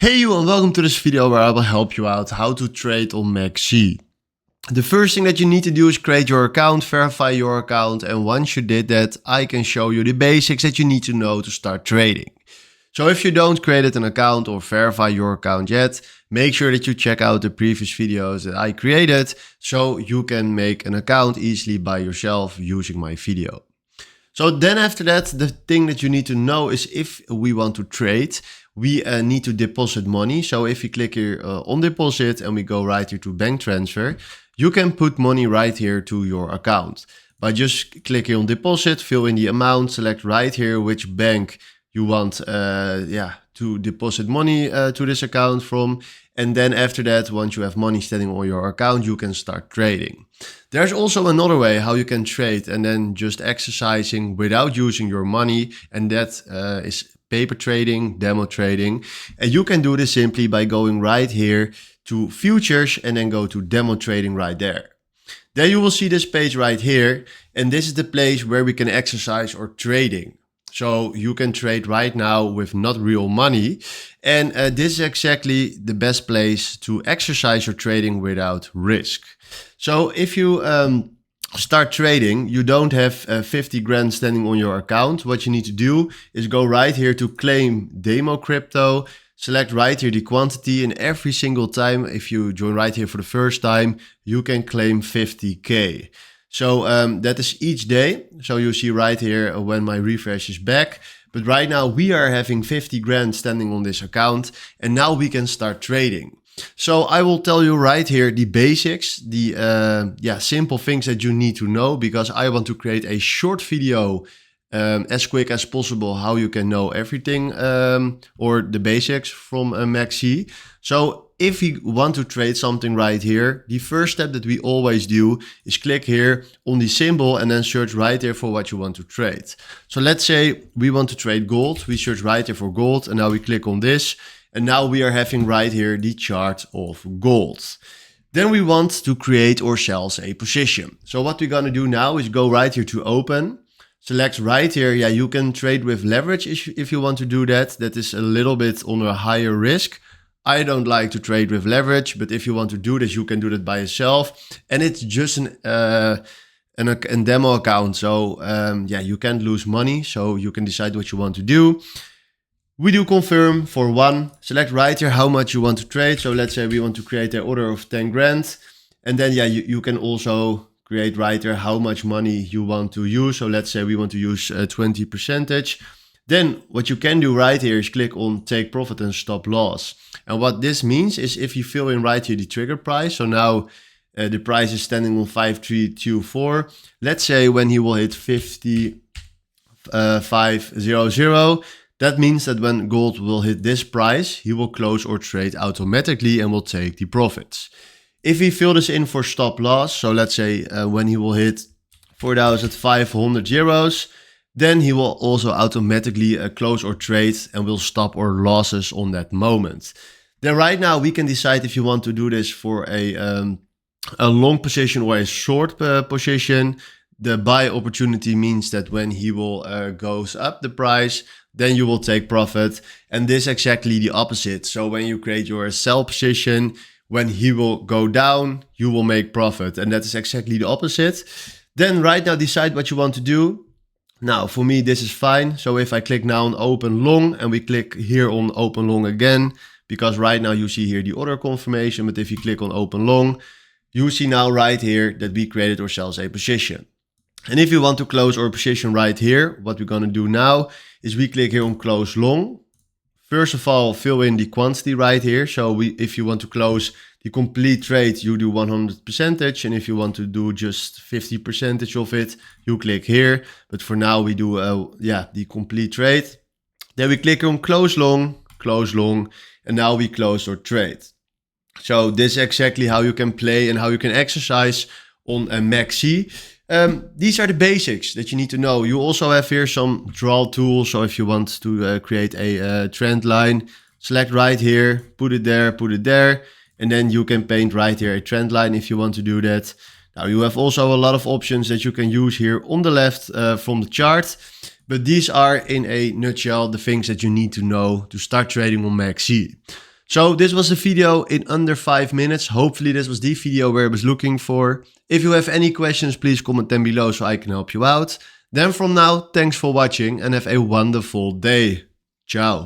Hey you, and welcome to this video where I will help you out how to trade on MEXC. The first thing that you need to do is create your account, verify your account, and once you did that, I can show you the basics that you need to know to start trading. So if you don't create an account or verify your account yet, make sure that you check out the previous videos that I created so you can make an account easily by yourself using my video. So then after that, the thing that you need to know is if we want to trade, we need to deposit money. So if you click here on deposit and we go right here to bank transfer, you can put money right here to your account. By just clicking on deposit, fill in the amount, select right here which bank you want to deposit money to this account from. And then after that, once you have money standing on your account, you can start trading. There's also another way how you can trade and then just exercising without using your money. And that is paper trading, demo trading. And you can do this simply by going right here to futures and then go to demo trading right there. Then you will see this page right here. And this is the place where we can exercise or trading. So you can trade right now with not real money. And this is exactly the best place to exercise your trading without risk. So if you start trading, you don't have 50 grand standing on your account. What you need to do is go right here to claim demo crypto, select right here the quantity, and every single time, if you join right here for the first time, you can claim 50K. So that is each day. So you see right here when my refresh is back. But right now we are having 50 grand standing on this account and now we can start trading. So I will tell you right here the basics, the simple things that you need to know, because I want to create a short video as quick as possible how you can know everything or the basics from MEXC. So if you want to trade something right here, the first step that we always do is click here on the symbol and then search right here for what you want to trade. So let's say we want to trade gold. We search right here for gold and now we click on this. And now we are having right here the chart of gold. Then we want to create or sell a position. So what we're going to do now is go right here to open. Select right here. Yeah, you can trade with leverage if you want to do that. That is a little bit on a higher risk. I don't like to trade with leverage, but if you want to do this, you can do that by yourself. And it's just a demo account. So you can't lose money. So you can decide what you want to do. We do confirm for one. Select right here how much you want to trade. So let's say we want to create an order of 10 grand. And then you can also create right here how much money you want to use. So let's say we want to use 20%. Then what you can do right here is click on take profit and stop loss. And what this means is if you fill in right here the trigger price. So now the price is standing on 5324. Let's say when he will hit 5500, that means that when gold will hit this price, he will close or trade automatically and will take the profits. If we fill this in for stop loss, so let's say when he will hit 4,500 euros, then he will also automatically close or trade and will stop our losses on that moment. Then right now we can decide if you want to do this for a long position or a short position. The buy opportunity means that when he will goes up the price, then you will take profit. And this is exactly the opposite. So when you create your sell position, when he will go down, you will make profit. And that is exactly the opposite. Then right now decide what you want to do. Now for me, this is fine. So if I click now on open long and we click here on open long again, because right now you see here the order confirmation, but if you click on open long, you see now right here that we created or sells a position. And if you want to close our position right here, what we're going to do now is we click here on close long. First of all, fill in the quantity right here. So if you want to close the complete trade, you do 100%. And if you want to do just 50% of it, you click here. But for now, we do the complete trade. Then we click on close long, and now we close our trade. So this is exactly how you can play and how you can exercise on a MEXC. These are the basics that you need to know. You also have here some draw tools. So if you want to create a trend line, select right here, put it there, and then you can paint right here a trend line if you want to do that. Now you have also a lot of options that you can use here on the left from the chart. But these are in a nutshell the things that you need to know to start trading on MEXC. So this was a video in under 5 minutes. Hopefully this was the video where I was looking for. If you have any questions, please comment them below so I can help you out. Then from now, thanks for watching and have a wonderful day. Ciao.